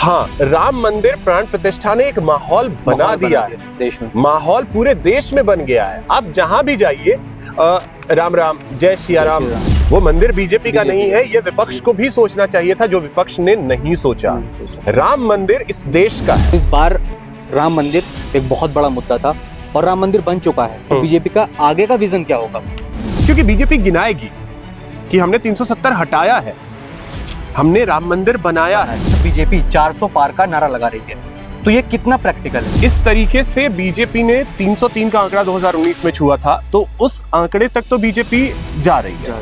हाँ, राम मंदिर प्राण प्रतिष्ठा ने एक माहौल बना दिया है देश में। माहौल पूरे देश में बन गया है। आप जहां भी जाइए राम राम, जय सिया राम। वो मंदिर बीजेपी का नहीं है, ये विपक्ष को भी सोचना चाहिए था, जो विपक्ष ने नहीं सोचा। राम मंदिर इस देश का है। इस बार राम मंदिर एक बहुत बड़ा मुद्दा था और राम मंदिर बन चुका है। तो बीजेपी का आगे का विजन क्या होगा? क्योंकि बीजेपी गिनाएगी कि हमने 370 हटाया है, हमने राम मंदिर बनाया है। बीजेपी 400 पार का नारा लगा रही है, तो ये कितना प्रैक्टिकल है? इस तरीके से बीजेपी ने 303 का आंकड़ा 2019 में छुआ था, तो उस आंकड़े तक तो बीजेपी जा रही है।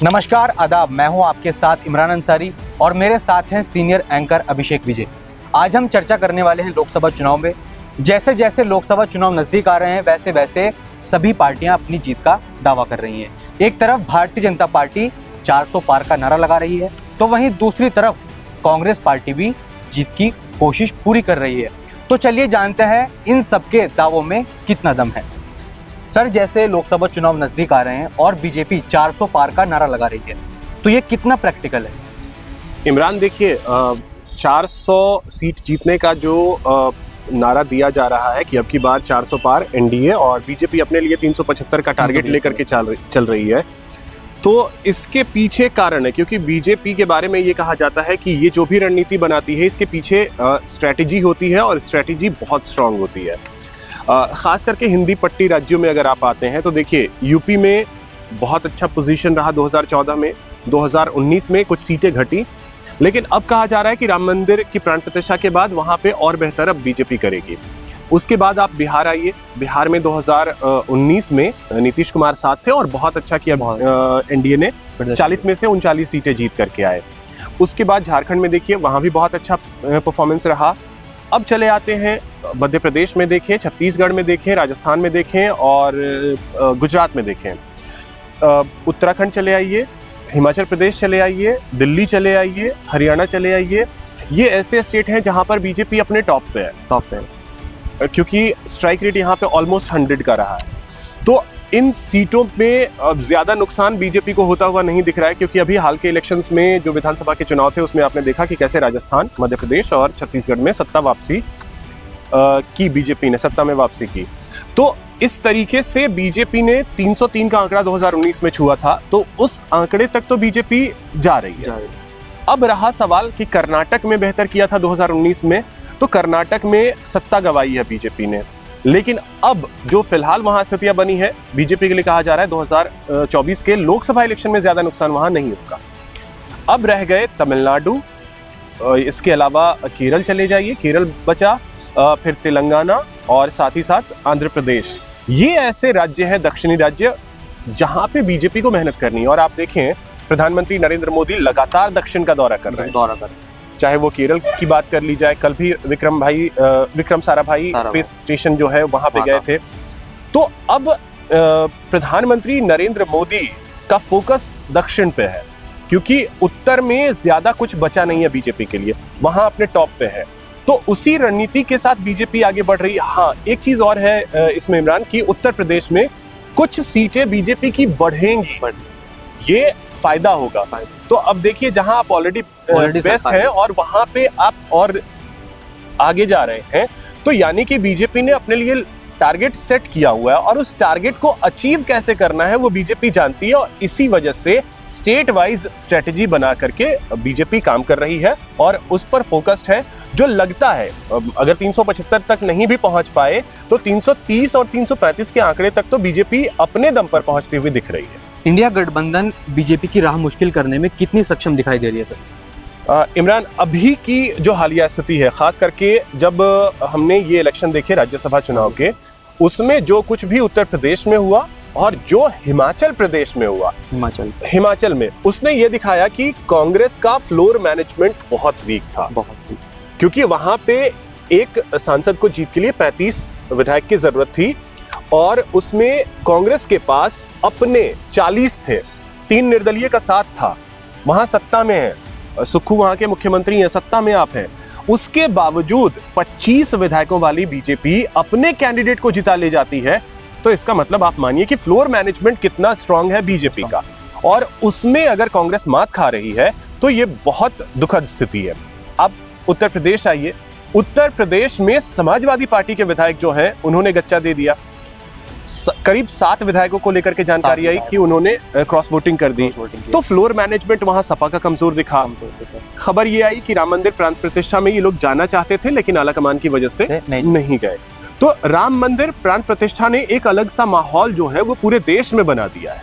नमस्कार, आदाब। मैं हूं आपके साथ इमरान अंसारी और मेरे साथ हैं सीनियर एंकर अभिषेक विजय। आज हम चर्चा करने वाले हैं लोकसभा चुनाव में। जैसे जैसे लोकसभा चुनाव नजदीक आ रहे हैं, वैसे वैसे सभी पार्टियां अपनी जीत का दावा कर रही हैं। एक तरफ भारतीय जनता पार्टी 400 पार का नारा लगा रही है, तो वहीं दूसरी तरफ कांग्रेस पार्टी भी जीत की कोशिश पूरी कर रही है। तो चलिए जानते हैं इन सबके दावों में कितना दम है। सर, जैसे लोकसभा चुनाव नजदीक आ रहे हैं और बीजेपी 400 पार का नारा लगा रही है, तो ये कितना प्रैक्टिकल है? इमरान, देखिए, 400 सीट जीतने का जो नारा दिया जा रहा है कि अब की बार 400 पार एनडीए, और बीजेपी अपने लिए 375 का टारगेट लेकर के चल रही है। तो इसके पीछे कारण है, क्योंकि बीजेपी के बारे में ये कहा जाता है कि ये जो भी रणनीति बनाती है, इसके पीछे स्ट्रैटेजी होती है, और स्ट्रैटेजी बहुत स्ट्रांग होती है। खास करके हिंदी पट्टी राज्यों में अगर आप आते हैं तो देखिए, यूपी में बहुत अच्छा पोजीशन रहा 2014 में, 2019 में कुछ सीटें घटी, लेकिन अब कहा जा रहा है कि राम मंदिर की प्राण प्रतिष्ठा के बाद वहां पे और बेहतर अब बीजेपी करेगी। उसके बाद आप बिहार आइए। बिहार में 2019 में नीतीश कुमार साथ थे और बहुत अच्छा किया एनडीए ने, 40 में से 39 सीटें जीत करके आए। उसके बाद झारखंड में देखिए, वहां भी बहुत अच्छा परफॉर्मेंस रहा। अब चले आते हैं मध्य प्रदेश में, देखें छत्तीसगढ़ में, देखें राजस्थान में, देखें और गुजरात में देखें, उत्तराखंड चले आइए, हिमाचल प्रदेश चले आइए, दिल्ली चले आइए, हरियाणा चले आइए। ये ऐसे स्टेट हैं जहां पर बीजेपी अपने टॉप पे है, क्योंकि स्ट्राइक रेट यहाँ पे ऑलमोस्ट 100 का रहा है। तो इन सीटों में अब ज्यादा नुकसान बीजेपी को होता हुआ नहीं दिख रहा है, क्योंकि अभी हाल के इलेक्शंस में जो विधानसभा के चुनाव थे, उसमें आपने देखा कि कैसे राजस्थान, मध्य प्रदेश और छत्तीसगढ़ में सत्ता वापसी की, बीजेपी ने सत्ता में वापसी की। तो इस तरीके से बीजेपी ने 303 का आंकड़ा 2019 में छुआ था, तो उस आंकड़े तक तो बीजेपी जा रही है। अब रहा सवाल कि कर्नाटक में बेहतर किया था 2019 में, तो कर्नाटक में सत्ता गंवाई है बीजेपी ने, लेकिन अब जो फिलहाल वहां स्थितियां बनी है, बीजेपी के लिए कहा जा रहा है 2024 के लोकसभा इलेक्शन में ज्यादा नुकसान वहां नहीं होगा। अब रह गए तमिलनाडु, इसके अलावा केरल चले जाइए, केरल बचा, फिर तेलंगाना और साथ ही साथ आंध्र प्रदेश। ये ऐसे राज्य हैं, दक्षिणी राज्य, जहां पे बीजेपी को मेहनत करनी है। और आप देखें, प्रधानमंत्री नरेंद्र मोदी लगातार दक्षिण का दौरा कर रहे हैं। चाहे वो केरल की बात कर ली जाए, कल भी विक्रम साराभाई स्पेस स्टेशन जो है वहां पे गए थे। तो अब प्रधानमंत्री नरेंद्र मोदी का फोकस दक्षिण पे है, क्योंकि उत्तर में ज्यादा कुछ बचा नहीं है बीजेपी के लिए, वहां अपने टॉप पे है। तो उसी रणनीति के साथ बीजेपी आगे बढ़ रही है। हाँ, एक चीज और है इसमें इमरान, की उत्तर प्रदेश में कुछ सीटें बीजेपी की बढ़ेंगी, ये फायदा होगा। तो अब देखिए, जहां आप ऑलरेडी बेस्ट हैं और वहां पे आप और आगे जा रहे हैं, तो यानी कि बीजेपी ने अपने लिए टारगेट सेट किया हुआ है, और उस टारगेट को अचीव कैसे करना है वो बीजेपी जानती है, और इसी वजह से स्टेट वाइज स्ट्रेटेजी बना करके बीजेपी काम कर रही है और उस पर फोकस्ड है। जो लगता है अगर 375 तक नहीं भी पहुंच पाए, तो 330 और 335 के आंकड़े तक तो बीजेपी अपने दम पर पहुंचती हुई दिख रही है। इंडिया गठबंधन बीजेपी की राह मुश्किल करने में कितनी सक्षम दिखाई दे रही है सर? इमरान, अभी की जो हालिया स्थिति है, खास करके जब हमने ये इलेक्शन देखे राज्यसभा चुनाव के, उसमें जो कुछ भी उत्तर प्रदेश में हुआ और जो हिमाचल प्रदेश में हुआ, हिमाचल में, उसने ये दिखाया कि कांग्रेस का फ्लोर मैनेजमेंट बहुत वीक था। क्योंकि वहां पे एक सांसद को जीत के लिए 35 विधायक की जरूरत थी, और उसमें कांग्रेस के पास अपने 40 थे, 3 निर्दलीय का साथ था, वहां सत्ता में है, सुक्खू वहां के मुख्यमंत्री हैं, सत्ता में आप हैं। उसके बावजूद 25 विधायकों वाली बीजेपी अपने कैंडिडेट को जिता ले जाती है। तो इसका मतलब आप मानिए कि फ्लोर मैनेजमेंट कितना स्ट्रांग है बीजेपी का, और उसमें अगर कांग्रेस मात खा रही है तो ये बहुत दुखद स्थिति है। अब उत्तर प्रदेश आइए, उत्तर प्रदेश में समाजवादी पार्टी के विधायक जो हैं उन्होंने गच्चा दे दिया। करीब 7 विधायकों को लेकर के जानकारी आई कि उन्होंने क्रॉस वोटिंग कर दी। तो फ्लोर मैनेजमेंट वहां सपा का कमजोर दिखा। खबर ये आई कि राम मंदिर प्राण प्रतिष्ठा में ये लोग जाना चाहते थे, लेकिन आलाकमान की वजह से नहीं गए। तो राम मंदिर प्राण प्रतिष्ठा ने एक अलग सा माहौल जो है वो पूरे देश में बना दिया है।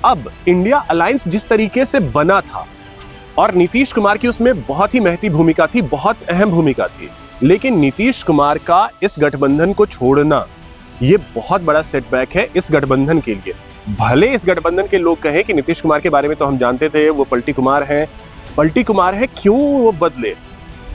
अब इंडिया अलायंस जिस तरीके से बना था और नीतीश कुमार की उसमें बहुत ही महती भूमिका थी, बहुत अहम भूमिका थी, लेकिन नीतीश कुमार का इस गठबंधन को छोड़ना ये बहुत बड़ा सेटबैक है इस गठबंधन के लिए। भले इस गठबंधन के लोग कहें कि नीतीश कुमार के बारे में तो हम जानते थे, वो पलटी कुमार है, क्यों वो बदले,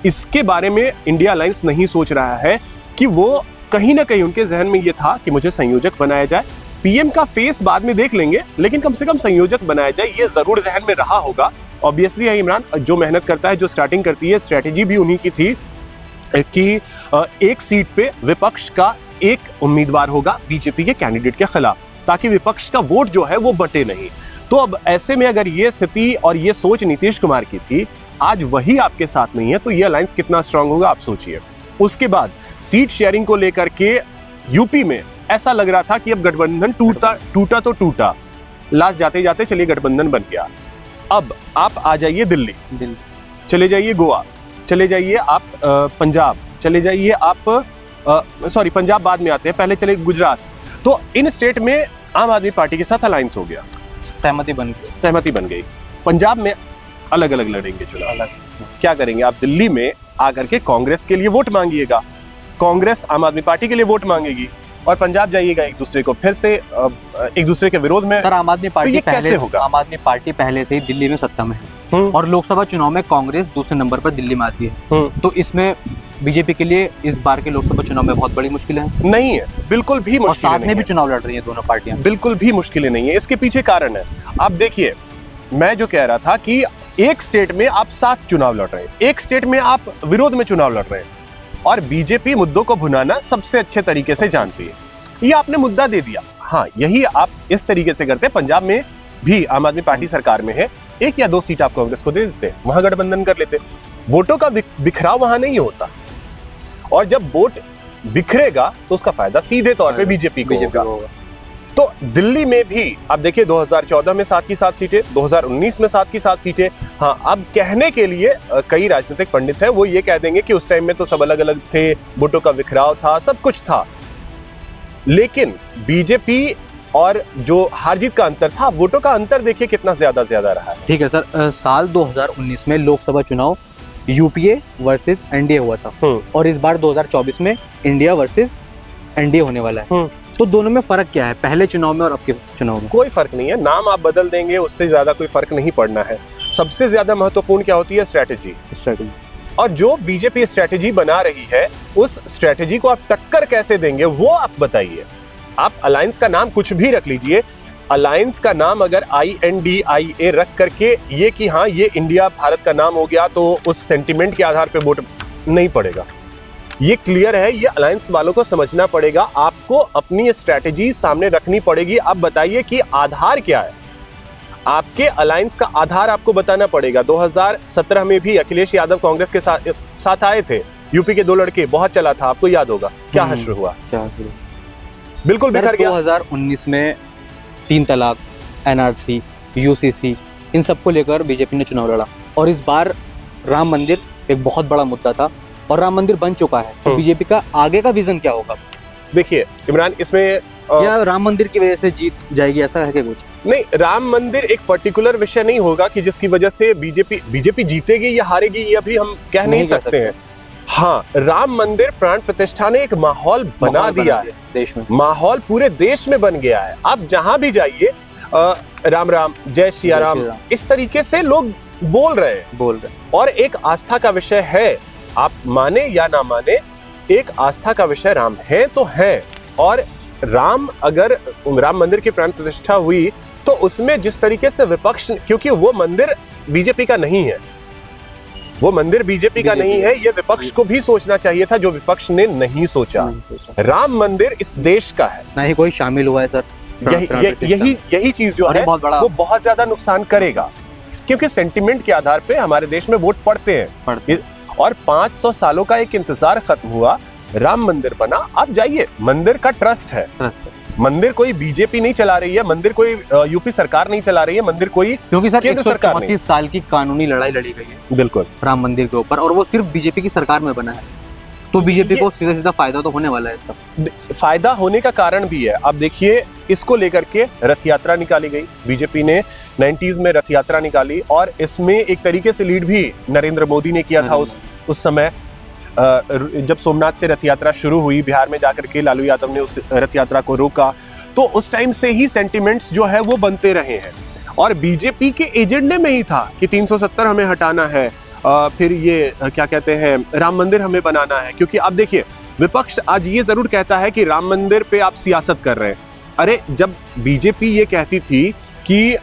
इसके बारे में इंडिया अलायंस नहीं सोच रहा है कि वो कहीं ना कहीं उनके जहन में ये था कि मुझे संयोजक बनाया जाए। पीएम का फेस बाद में देख लेंगे, लेकिन कम से कम संयोजक बनाया जाए, ये जरूर जहन में रहा होगा। ऑब्वियसली है, इमरान जो मेहनत करता है, जो स्टार्टिंग करती है, स्ट्रेटेजी भी उन्हीं की थी कि एक सीट पे विपक्ष का एक उम्मीदवार होगा बीजेपी के कैंडिडेट के खिलाफ, ताकि विपक्ष का वोट जो है वो बटे नहीं। तो अब ऐसे में अगर ये स्थिति और ये सोच नीतीश कुमार की थी, आज वही आपके साथ नहीं है, तो ये अलायंस कितना स्ट्रांग होगा आप सोचिए। उसके बाद सीट शेयरिंग को लेकर के यूपी में ऐसा लग रहा था कि अब गठबंधन टूटा तो टूटा, लास्ट जाते जाते चलिए गठबंधन बन गया। अब आप आ जाइए दिल्ली, चले जाइए गोवा, चले जाइए आप पंजाब, चले जाइए आप पंजाब बाद में आते हैं, पहले चले गुजरात। तो इन स्टेट में आम आदमी पार्टी के साथ अलायंस हो गया, सहमति बन गई। पंजाब में अलग अलग लड़ेंगे चुनाव। क्या करेंगे आप? दिल्ली में आकर के कांग्रेस के लिए वोट मांगिएगा, कांग्रेस आम आदमी पार्टी के लिए वोट मांगेगी, और पंजाब जाइएगा एक दूसरे को फिर से एक दूसरे के विरोध में। सर, आम आदमी पार्टी तो कैसे होगा? आम आदमी पार्टी पहले से ही दिल्ली में सत्ता में है और लोकसभा चुनाव में कांग्रेस दूसरे नंबर पर दिल्ली में आती है। तो इसमें बीजेपी के लिए इस बार के लोकसभा चुनाव में बहुत बड़ी मुश्किलें हैं। नहीं है, बिल्कुल भी मुश्किल नहीं है। साथ में भी चुनाव लड़ रही हैं दोनों पार्टियां, बिल्कुल भी मुश्किलें नहीं है। इसके पीछे कारण है, आप देखिए, मैं जो कह रहा था कि एक स्टेट में आप साथ चुनाव लड़ रहे हैं, एक स्टेट में आप विरोध में चुनाव लड़ रहे हैं, और बीजेपी मुद्दों को भुनाना सबसे अच्छे तरीके से जानती है। ये आपने मुद्दा दे दिया, हाँ, यही आप इस तरीके से करते। पंजाब में भी आम आदमी पार्टी सरकार में है, 1 या 2 सीट आप कांग्रेस को दे देते, वहां गठबंधन कर लेते। वोटों का बिखराव वहां नहीं होता, और जब वोट बिखरेगा तो उसका फायदा सीधे तौर पे बीजेपी को होगा। तो दिल्ली में भी आप देखिए, 2014 में 7 की 7 सीटें, 2019 में 7 की 7 सीटें। हाँ, अब कहने के लिए कई राजनीतिक पंडित हैं, वो ये कह देंगे कि उस टाइम में तो सब अलग अलग थे, वोटों का बिखराव था, सब कुछ था, लेकिन बीजेपी और जो हार जीत का अंतर था, वोटों का अंतर देखिए कितना ज्यादा रहा है। ठीक है सर, साल 2019 में लोकसभा चुनाव यूपीए वर्सेस एनडीए हुआ था, और इस बार 2024 में इंडिया वर्सेस एनडीए होने वाला है। तो दोनों में फर्क क्या है, पहले चुनाव में और अब के चुनाव में? कोई फर्क नहीं है, नाम आप बदल देंगे, उससे ज्यादा कोई फर्क नहीं पड़ना है। सबसे ज्यादा महत्वपूर्ण क्या होती है? स्ट्रेटेजी। और जो बीजेपी स्ट्रेटेजी बना रही है, उस स्ट्रेटेजी को आप टक्कर कैसे देंगे वो आप बताइए। आप अलायंस का नाम कुछ भी रख लीजिए, अलायंस का नाम अगर INDIA रख करके ये कि हाँ ये इंडिया भारत का नाम हो गया, तो उस सेंटिमेंट के आधार पे वोट नहीं पड़ेगा। ये क्लियर है, ये अलायंस वालों को समझना पड़ेगा, आपको अपनी स्ट्रेटेजी सामने रखनी पड़ेगी। आप बताइए कि आधार क्या है, आपके अलायंस का आधार आपको बताना पड़ेगा। 2017 में भी अखिलेश यादव कांग्रेस के साथ आए थे, यूपी के 2 लड़के, बहुत चला था, आपको याद होगा क्या हश्र हुआ, बिल्कुल बिखर गया। 2019 में 3 तलाक, NRC, UCC, इन सबको लेकर बीजेपी ने चुनाव लड़ा, और इस बार राम मंदिर एक बहुत बड़ा मुद्दा था, और राम मंदिर बन चुका है। तो बीजेपी का आगे का विजन क्या होगा? देखिए इमरान, इसमें या राम मंदिर की वजह से जीत जाएगी, ऐसा है क्या कुछ? नहीं, राम मंदिर एक पर्टिकुलर विषय नहीं होगा कि जिसकी वजह से बीजेपी जीतेगी या हारेगी, ये अभी हम कह नहीं सकते हैं। हाँ, राम मंदिर प्राण प्रतिष्ठा ने एक माहौल बना दिया है देश में, माहौल पूरे देश में बन गया है। आप जहां भी जाइए राम राम, जय सिया राम, इस तरीके से लोग बोल रहे हैं, और एक आस्था का विषय है, आप माने या ना माने, एक आस्था का विषय राम है तो है। और अगर राम मंदिर की प्राण प्रतिष्ठा हुई तो उसमें जिस तरीके से विपक्ष, क्योंकि वो मंदिर बीजेपी का नहीं है, वो मंदिर बीजेपी का नहीं है, ये विपक्ष को भी सोचना चाहिए था, जो विपक्ष ने नहीं सोचा। राम मंदिर इस देश का है, ना ही कोई शामिल हुआ है सर। यही चीज जो है वो बहुत ज्यादा नुकसान करेगा, क्योंकि सेंटिमेंट के आधार पे हमारे देश में वोट पड़ते हैं, और 500 सालों का एक इंतजार खत्म हुआ, राम मंदिर बना। आप जाइए, मंदिर का ट्रस्ट है, मंदिर कोई बीजेपी नहीं चला रही है, मंदिर कोई यूपी सरकार नहीं चला रही है, मंदिर कोई, क्योंकि सर केंद्र सरकार 134 साल की कानूनी लड़ाई लड़ी गई है बिल्कुल राम मंदिर के ऊपर, और वो सिर्फ बीजेपी की सरकार में बना है, तो बीजेपी को सीधा सीधा फायदा तो होने वाला है इसका। फायदा होने का कारण भी है। अब देखिए, इसको लेकर के रथ यात्रा निकाली गई, बीजेपी ने 90s में रथ यात्रा निकाली, और इसमें एक तरीके से लीड भी नरेंद्र मोदी ने किया था उस समय। जब सोमनाथ से रथ यात्रा शुरू हुई, बिहार में जाकर के लालू यादव ने उस रथ यात्रा को रोका, तो उस टाइम से ही सेंटिमेंट्स जो है वो बनते रहे हैं, और बीजेपी के एजेंडे में ही था कि 370 हमें हटाना है, फिर ये क्या कहते हैं, राम मंदिर हमें बनाना है। क्योंकि आप देखिए, विपक्ष आज ये जरूर कहता है कि राम मंदिर पे आप सियासत कर रहे हैं। अरे, जब बीजेपी ये कहती थी कि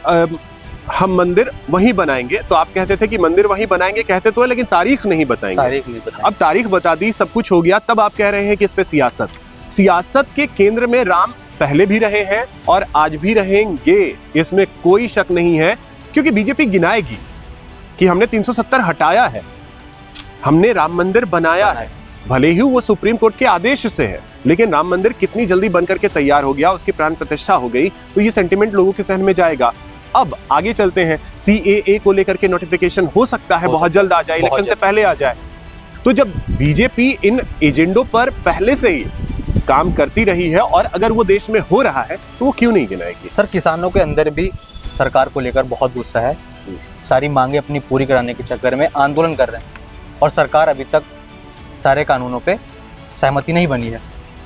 हम मंदिर वहीं बनाएंगे, तो आप कहते थे कि मंदिर वहीं बनाएंगे, कहते तो है, लेकिन तारीख नहीं बताएंगे। अब तारीख बता दी, सब कुछ हो गया, तब आप कह रहे हैं कि इस पे सियासत के केंद्र में राम पहले भी रहे हैं और आज भी रहेंगे, इसमें कोई शक नहीं है। क्योंकि बीजेपी गिनाएगी कि हमने 370 हटाया है, हमने राम मंदिर बनाया है, भले ही वो सुप्रीम कोर्ट के आदेश से है, लेकिन राम मंदिर कितनी जल्दी बनकर के तैयार हो गया, उसकी प्राण प्रतिष्ठा हो गई, तो ये सेंटिमेंट लोगों के सहन में जाएगा। अब आगे चलते हैं, CAA को लेकर के नोटिफिकेशन हो सकता है बहुत जल्द आ जाए, इलेक्शन से पहले आ जाए। तो जब बीजेपी इन एजेंडों पर पहले से ही काम करती रही है, और अगर वो देश में हो रहा है, तो वो क्यों नहीं गिनाएगी? सर, किसानों के अंदर भी सरकार को लेकर बहुत गुस्सा है, सारी मांगे अपनी पूरी कराने के चक्कर में आंदोलन कर रहे हैं, और सरकार अभी तक सारे कानूनों पे सहमति नहीं बनी है।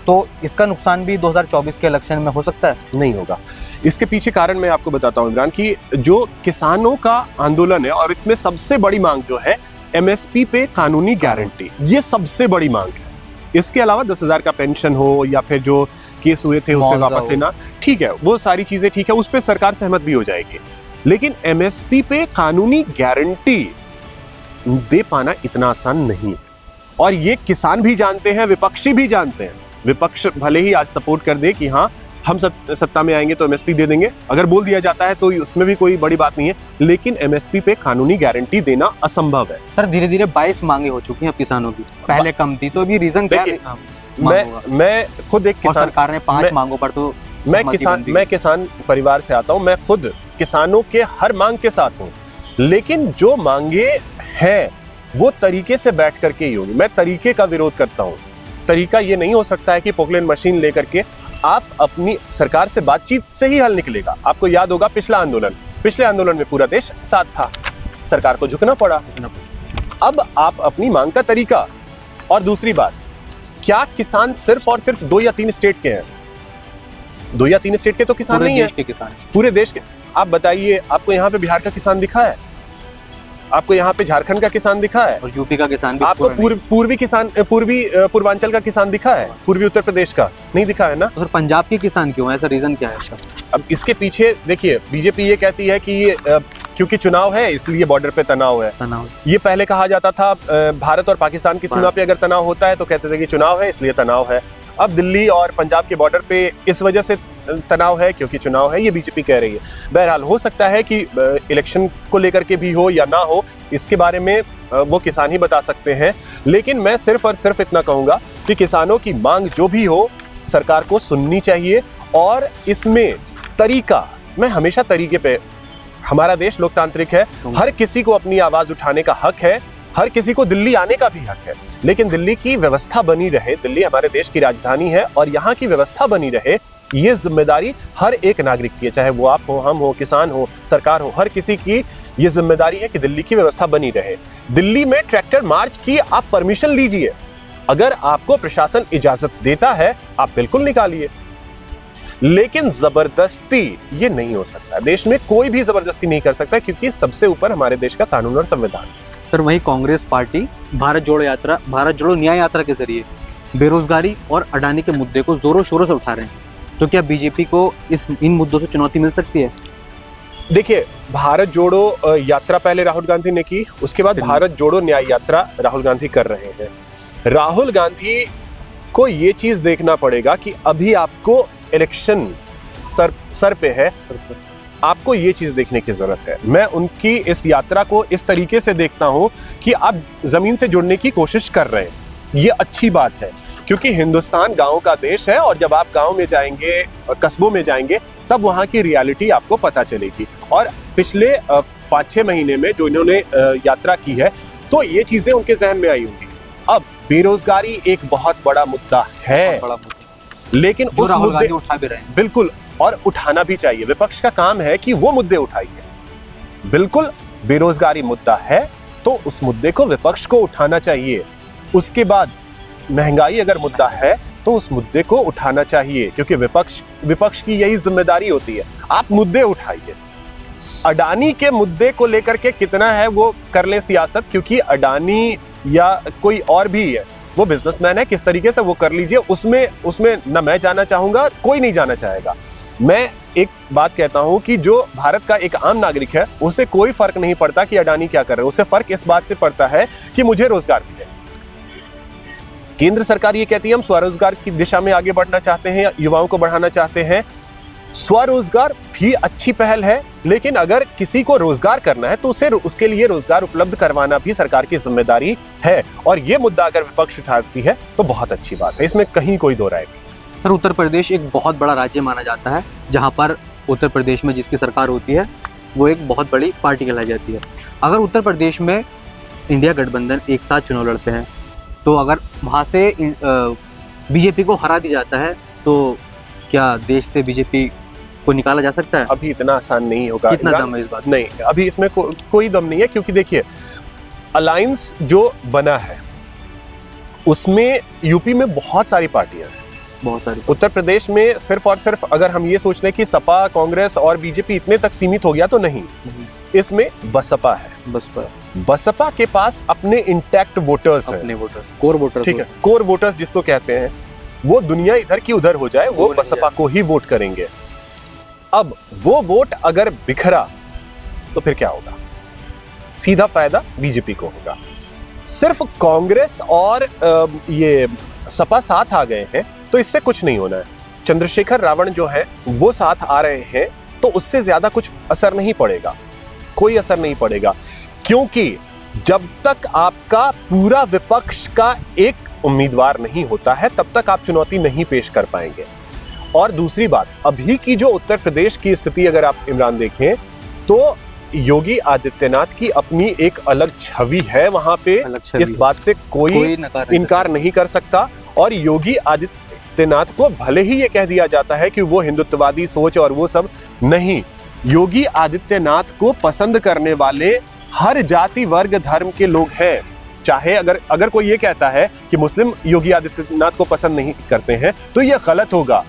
तो इसका नुकसान भी 2024 के इलेक्शन में हो सकता है? नहीं होगा। इसके पीछे कारण मैं आपको बताता हूं इमरान, कि जो किसानों का आंदोलन है, और इसमें सबसे बड़ी मांग जो है MSP पे कानूनी गारंटी, ये सबसे बड़ी मांग है। इसके अलावा 10,000 का पेंशन हो, या फिर जो केस हुए थे उसे वापस लेना, ठीक है, वो सारी चीजें ठीक है, उस पर सरकार सहमत भी हो जाएगी। लेकिन MSP पे कानूनी गारंटी दे पाना इतना आसान नहीं है, और ये किसान भी जानते हैं, विपक्षी भी जानते हैं। विपक्ष भले ही आज सपोर्ट कर दे कि हाँ हम सत्ता में आएंगे तो MSP दे देंगे, अगर बोल दिया जाता है तो उसमें भी कोई बड़ी बात नहीं है, लेकिन MSP पे कानूनी गारंटी देना असंभव है। सर, धीरे धीरे 22 मांगे हो चुकी हैं अब किसानों की, पहले कम थी, तो अभी रीजन क्या है? मैं खुद एक किसान, सरकार ने 5 मांगों पर तो मैं किसान परिवार से आता हूं, मैं खुद किसानों के हर मांग के साथ हूं, लेकिन जो मांगे हैं वो तरीके से बैठ करके ही होगी। मैं तरीके का विरोध करता हूं। तरीका ये नहीं हो सकता है कि पोकलेन मशीन लेकर के आप अपनी सरकार से बातचीत से ही हल निकलेगा। आपको याद होगा पिछले आंदोलन में पूरा देश साथ था, सरकार को झुकना पड़ा। अब आप अपनी मांग का तरीका, और दूसरी बात, क्या किसान सिर्फ और सिर्फ 2 या 3 स्टेट के हैं? 2 या 3 स्टेट के तो किसान नहीं है, पूरे देश के। आप बताइए, आपको यहाँ पे बिहार का किसान दिखा है? आपको यहाँ पे झारखंड का किसान दिखा है? और यूपी का किसान भी? आपको पूर्वांचल का किसान दिखा है? पूर्वी उत्तर प्रदेश का नहीं दिखा है ना? तो सर, पंजाब के किसान क्यों है? ऐसा रीजन क्या है इसका? अब इसके पीछे देखिए, बीजेपी ये कहती है कि क्योंकि चुनाव है इसलिए बॉर्डर पे तनाव है। ये पहले कहा जाता था, भारत और पाकिस्तान की सीमा पे अगर तनाव होता है तो कहते थे कि चुनाव है इसलिए तनाव है। अब दिल्ली और पंजाब के बॉर्डर पे इस वजह से तनाव है क्योंकि चुनाव है, ये बीजेपी कह रही है। बहरहाल, हो सकता है कि इलेक्शन को लेकर के भी हो या ना हो, इसके बारे में वो किसान ही बता सकते हैं। लेकिन मैं सिर्फ और सिर्फ इतना कहूंगा कि किसानों की मांग जो भी हो, सरकार को सुननी चाहिए, और इसमें तरीका, मैं हमेशा तरीके पे, हमारा देश लोकतांत्रिक है, हर किसी को अपनी आवाज उठाने का हक है, हर किसी को दिल्ली आने का भी हक है, लेकिन दिल्ली की व्यवस्था बनी रहे। दिल्ली हमारे देश की राजधानी है, और यहाँ की व्यवस्था बनी रहे, ये जिम्मेदारी हर एक नागरिक की है, चाहे वो आप हो, हम हो, किसान हो, सरकार हो, हर किसी की ये जिम्मेदारी है कि दिल्ली की व्यवस्था बनी रहे। दिल्ली में ट्रैक्टर मार्च की आप परमिशन लीजिए, अगर आपको प्रशासन इजाजत देता है आप बिल्कुल निकालिए, लेकिन जबरदस्ती ये नहीं हो सकता। देश में कोई भी जबरदस्ती नहीं कर सकता, क्योंकि सबसे ऊपर हमारे देश का कानून और संविधान। सर, वही कांग्रेस पार्टी भारत जोड़ो न्याय यात्रा के जरिए बेरोजगारी और अडानी के मुद्दे को जोरों शोरों से उठा रहे हैं, तो क्या बीजेपी को इन मुद्दों से चुनौती मिल सकती है? देखिए, भारत जोड़ो यात्रा पहले राहुल गांधी ने की, उसके बाद भारत जोड़ो न्याय यात्रा राहुल गांधी कर रहे हैं। राहुल गांधी को ये चीज देखना पड़ेगा कि अभी आपको इलेक्शन सर पे है, आपको ये चीज देखने की जरूरत है। मैं उनकी इस यात्रा को इस तरीके से देखता हूं कि आप जमीन से जुड़ने की कोशिश कर रहे हैं। ये अच्छी बात है, क्योंकि हिंदुस्तान गांव का देश है, और जब आप गांव में जाएंगे, कस्बों में जाएंगे, तब वहां की रियलिटी आपको पता चलेगी। और पिछले 5-6 महीने में जो इन्होंने यात्रा की है, तो ये चीजें उनके जहन में आई होंगी। अब बेरोजगारी एक बहुत बड़ा मुद्दा है, लेकिन उस मुद्दे उठा भी रहे हैं। बिल्कुल, और उठाना भी चाहिए। विपक्ष का काम है कि वो मुद्दे उठाइए। बिल्कुल, बेरोजगारी मुद्दा है तो उस मुद्दे को विपक्ष को उठाना चाहिए। उसके बाद महंगाई अगर मुद्दा है तो उस मुद्दे को उठाना चाहिए, क्योंकि विपक्ष की यही जिम्मेदारी होती है। आप मुद्दे उठाइए। अडानी के मुद्दे को लेकर के कितना है वो कर लें सियासत, क्योंकि अडानी या कोई और भी है, वो बिजनेसमैन है, किस तरीके से वो कर लीजिए, उसमें न मैं जाना चाहूंगा, कोई नहीं जाना चाहेगा। मैं एक बात कहता हूं कि जो भारत का एक आम नागरिक है, उसे कोई फर्क नहीं पड़ता कि अडानी क्या कर रहे हैं। उसे फर्क इस बात से पड़ता है कि मुझे रोजगार मिले। केंद्र सरकार ये कहती है हम स्वरोजगार की दिशा में आगे बढ़ना चाहते हैं, युवाओं को बढ़ाना चाहते हैं। स्वरोजगार भी अच्छी पहल है, लेकिन अगर किसी को रोजगार करना है तो उसे उसके लिए रोजगार उपलब्ध करवाना भी सरकार की जिम्मेदारी है। और ये मुद्दा अगर विपक्ष उठाती है तो बहुत अच्छी बात है, इसमें कहीं कोई दो राय नहीं। सर, उत्तर प्रदेश एक बहुत बड़ा राज्य माना जाता है, जहां पर उत्तर प्रदेश में जिसकी सरकार होती है वो एक बहुत बड़ी पार्टी कहलाई जाती है। अगर उत्तर प्रदेश में इंडिया गठबंधन एक साथ चुनाव लड़ते हैं, तो अगर वहाँ से बीजेपी को हरा दिया जाता है, तो क्या देश से बीजेपी को निकाला जा सकता है? अभी इतना आसान नहीं होगा। कितना दम है इस बात? नहीं, अभी इसमें कोई दम नहीं है, क्योंकि देखिए अलायंस जो बना है उसमें यूपी में बहुत सारी पार्टियां हैं, बहुत सारी। उत्तर प्रदेश में सिर्फ और सिर्फ अगर हम ये सोच लें कि सपा, कांग्रेस और बीजेपी इतने तक सीमित हो गया, तो नहीं। इसमें बसपा है। बसपा के पास अपने इंटैक्ट वोटर्स हैं, अपने वोटर्स, कोर वोटर्स। ठीक है, कोर वोटर्स जिसको कहते हैं। वो दुनिया इधर की उधर हो जाए, वो बसपा को ही वोट करेंगे। अब वो वोट अगर बिखरा तो फिर क्या होगा? सीधा फायदा बीजेपी को होगा। सिर्फ कांग्रेस और ये सपा साथ आ गए हैं तो इससे कुछ नहीं होना है। चंद्रशेखर रावण जो है वो साथ आ रहे हैं, तो उससे ज्यादा कुछ असर नहीं पड़ेगा, कोई असर नहीं पड़ेगा, क्योंकि जब तक आपका पूरा विपक्ष का एक उम्मीदवार नहीं होता है, तब तक आप चुनौती नहीं पेश कर पाएंगे। और दूसरी बात, अभी की जो उत्तर प्रदेश की स्थिति अगर आप इमरान देखें, तो योगी आदित्यनाथ की अपनी एक अलग छवि है वहां पे, इस बात से कोई इनकार नहीं कर सकता। और योगी आदित्यनाथ को भले ही ये कह दिया जाता है कि वो हिंदुत्ववादी सोच और वो सब नहीं, योगी आदित्यनाथ को पसंद करने वाले हर जाति, वर्ग, धर्म के लोग हैं। चाहे अगर कोई ये कहता है कि मुस्लिम योगी आदित्यनाथ को पसंद नहीं करते हैं, तो ये गलत होगा,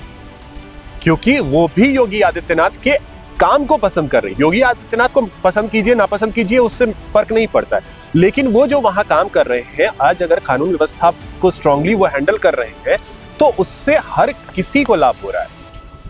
क्योंकि वो भी योगी आदित्यनाथ के काम को पसंद कर रहे हैं। योगी आदित्यनाथ को पसंद कीजिए, नापसंद कीजिए, उससे फर्क नहीं पड़ता है, लेकिन वो जो वहां काम कर रहे हैं, आज अगर कानून व्यवस्था को स्ट्रांगली वो हैंडल कर रहे हैं, तो उससे हर किसी को लाभ हो रहा है।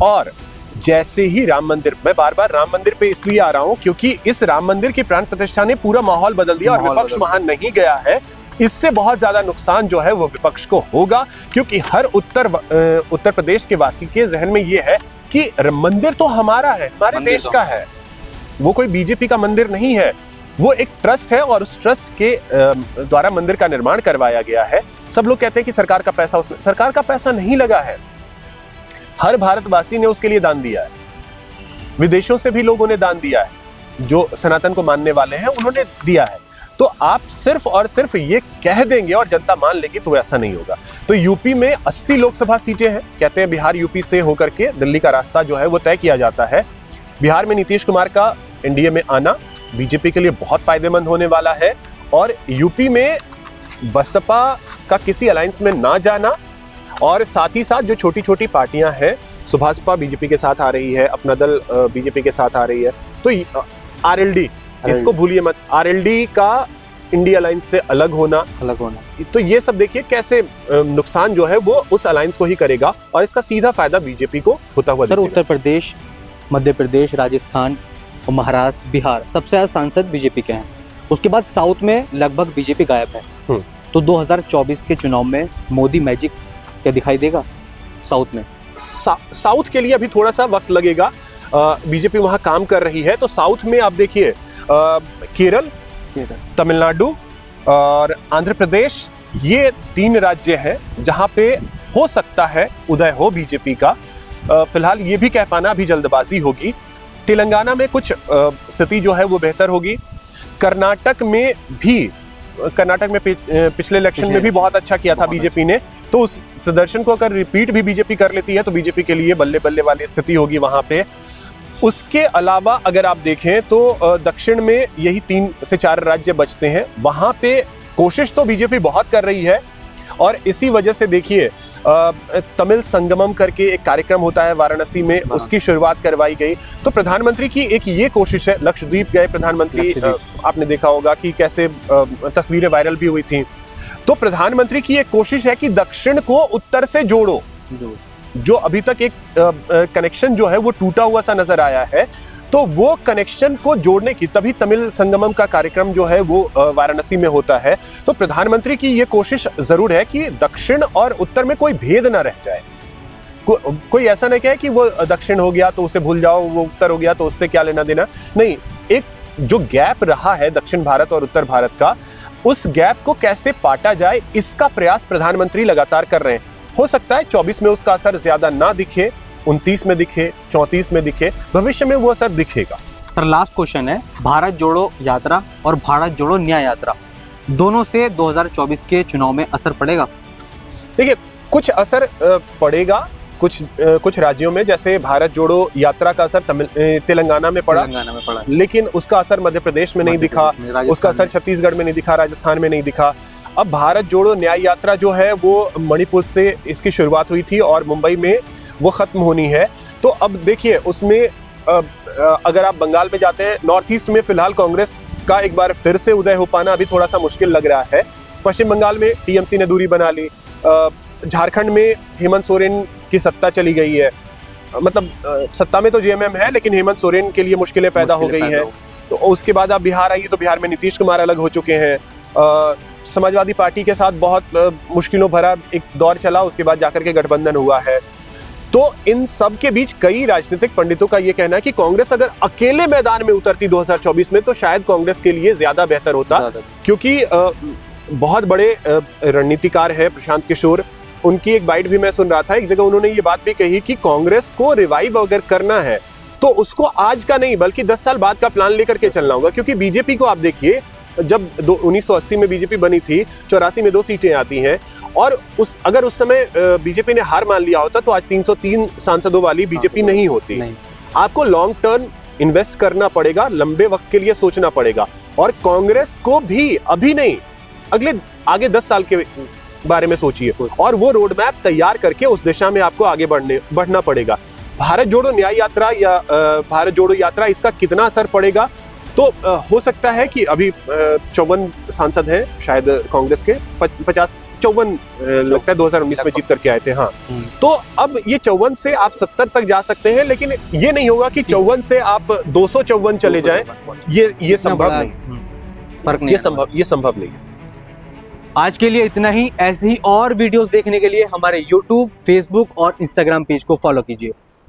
और जैसे ही राम मंदिर, मैं बार बार राम मंदिर पे इसलिए आ रहा हूं क्योंकि इस राम मंदिर की प्राण प्रतिष्ठा ने पूरा माहौल बदल दिया, और विपक्ष वहां नहीं गया है। इससे बहुत ज्यादा नुकसान जो है वो विपक्ष को होगा, क्योंकि हर उत्तर प्रदेश के वासी के जहन में ये है कि मंदिर तो हमारा है, हमारे देश का है, वो कोई बीजेपी का मंदिर नहीं है, वो एक ट्रस्ट है, और उस ट्रस्ट के द्वारा मंदिर का निर्माण करवाया गया है। सब लोग कहते हैं कि सरकार का पैसा उसमें, सरकार का पैसा नहीं लगा है, हर भारतवासी ने उसके लिए दान दिया है, विदेशों से भी लोगों ने दान दिया है, जो सनातन को मानने वाले हैं उन्होंने दिया है। तो आप सिर्फ और सिर्फ ये कह देंगे और जनता मान लेगी, तो ऐसा नहीं होगा। तो यूपी में 80 लोकसभा सीटें हैं, कहते हैं बिहार यूपी से होकर के दिल्ली का रास्ता जो है वो तय किया जाता है। बिहार में नीतीश कुमार का एनडीए में आना बीजेपी के लिए बहुत फायदेमंद होने वाला है, और यूपी में बसपा का किसी अलायंस में ना जाना, और साथ ही साथ जो छोटी छोटी पार्टियां हैं, सुभाषपा बीजेपी के साथ आ रही है, अपना दल बीजेपी के साथ आ रही है, तो आरएलडी, इसको भूलिए मत, आरएलडी का इंडिया अलायंस से अलग होना, तो ये सब देखिए कैसे नुकसान जो है वो उस अलायंस को ही करेगा, और इसका सीधा फायदा बीजेपी को होता हुआ सर, उत्तर प्रदेश, मध्य प्रदेश, राजस्थान और महाराष्ट्र, बिहार सबसे ज्यादा सांसद बीजेपी के हैं। उसके बाद साउथ में लगभग बीजेपी गायब है। तो 2024 के चुनाव में मोदी मैजिक क्या दिखाई देगा साउथ में? साउथ के लिए अभी थोड़ा सा वक्त लगेगा। बीजेपी वहां काम कर रही है। तो साउथ में आप देखिए केरल, तमिलनाडु और आंध्र प्रदेश, ये 3 राज्य हैं जहां पे हो सकता है उदय हो बीजेपी का। फिलहाल ये भी कह पाना अभी जल्दबाजी होगी। तेलंगाना में कुछ स्थिति जो है वो बेहतर होगी। कर्नाटक में पिछले इलेक्शन में भी बहुत अच्छा किया था बीजेपी ने, तो उस प्रदर्शन को अगर रिपीट भी बीजेपी कर लेती है तो बीजेपी के लिए बल्ले बल्ले वाली स्थिति होगी वहां पे। उसके अलावा अगर आप देखें तो दक्षिण में यही 3 से 4 राज्य बचते हैं, वहां पे कोशिश तो बीजेपी बहुत कर रही है। और इसी वजह से देखिए तमिल संगमम करके एक कार्यक्रम होता है वाराणसी में, उसकी शुरुआत करवाई गई। तो प्रधानमंत्री की एक ये कोशिश है, लक्षद्वीप गए प्रधानमंत्री, आपने देखा होगा कि कैसे तस्वीरें वायरल भी हुई थी। तो प्रधानमंत्री की एक कोशिश है कि दक्षिण को उत्तर से जोड़ो। जो अभी तक एक कनेक्शन जो है वो टूटा हुआ सा नजर आया है, तो वो कनेक्शन को जोड़ने की, तभी तमिल संगमम का कार्यक्रम जो है वो वाराणसी में होता है। तो प्रधानमंत्री की ये कोशिश जरूर है कि दक्षिण और उत्तर में कोई भेद ना रह जाए। कोई ऐसा नहीं कहे कि वो दक्षिण हो गया तो उसे भूल जाओ, वो उत्तर हो गया तो उससे क्या लेना देना। नहीं, एक जो गैप रहा है दक्षिण भारत और उत्तर भारत का, उस गैप को कैसे पाटा जाए, इसका प्रयास प्रधानमंत्री लगातार कर रहे हैं। हो सकता है 24 में उसका असर ज्यादा ना दिखे, 29 में दिखे, 34 में दिखे, भविष्य में वो असर दिखेगा। सर लास्ट क्वेश्चन है, भारत जोड़ो यात्रा और भारत जोड़ो न्याय यात्रा दोनों से 2024 के चुनाव में असर पड़ेगा? देखिए, कुछ असर पड़ेगा कुछ राज्यों में, जैसे भारत जोड़ो यात्रा का असर तेलंगाना में पड़ा, लेकिन उसका असर मध्य प्रदेश में नहीं दिखा, उसका असर छत्तीसगढ़ में नहीं दिखा, राजस्थान में नहीं दिखा। अब भारत जोड़ो न्याय यात्रा जो है वो मणिपुर से इसकी शुरुआत हुई थी और मुंबई में वो खत्म होनी है। तो अब देखिए उसमें अगर आप बंगाल में जाते हैं, नॉर्थ ईस्ट में फिलहाल कांग्रेस का एक बार फिर से उदय हो पाना अभी थोड़ा सा मुश्किल लग रहा है। पश्चिम बंगाल में टीएमसी ने दूरी बना ली, झारखंड में हेमंत सोरेन की सत्ता चली गई है, मतलब सत्ता में तो जेएमएम है लेकिन हेमंत सोरेन के लिए मुश्किलें पैदा हो गई है। तो उसके बाद आप बिहार आइए तो बिहार में नीतीश कुमार अलग हो चुके हैं। समाजवादी पार्टी के साथ बहुत मुश्किलों भरा एक दौर चला, उसके बाद जाकर के गठबंधन हुआ है। तो इन सब के बीच कई राजनीतिक पंडितों का यह कहना है कि कांग्रेस अगर अकेले मैदान में उतरती 2024 में तो शायद कांग्रेस के लिए ज्यादा बेहतर होता, क्योंकि बहुत बड़े रणनीतिकार है प्रशांत किशोर। उनकी एक बाइट भी मैं सुन रहा था, एक जगह उन्होंने ये बात भी कही कि कांग्रेस को रिवाइव अगर करना है तो उसको आज का नहीं बल्कि 10 साल बाद का प्लान लेकर के चलना होगा। क्योंकि बीजेपी को आप देखिए, जब 1980 में बीजेपी बनी थी, 84 में 2 सीटें आती हैं, और अगर उस समय बीजेपी ने हार मान लिया होता तो आज 303 सांसदों वाली बीजेपी नहीं होती। आपको लॉन्ग टर्म इन्वेस्ट करना पड़ेगा, लंबे वक्त के लिए सोचना पड़ेगा, और कांग्रेस को भी अभी नहीं, आगे 10 साल के बारे में सोचिए और वो रोड मैप तैयार करके उस दिशा में आपको आगे बढ़ना पड़ेगा। भारत जोड़ो न्याय यात्रा या भारत जोड़ो यात्रा, इसका कितना असर पड़ेगा? तो हो सकता है कि अभी 54 सांसद हैं शायद कांग्रेस के, 54 लगता है 2019 में जीत करके आए थे। हाँ, तो अब ये 54 से आप 70 तक जा सकते हैं, लेकिन ये नहीं होगा कि 54 से आप 254 चले जाएं। ये संभव नहीं, फर्क नहीं, ये संभव नहीं। आज के लिए इतना ही। ऐसी ही और वीडियोस देखने के लिए हमारे YouTube, Facebook और Instagram पेज को फॉलो कीजिए।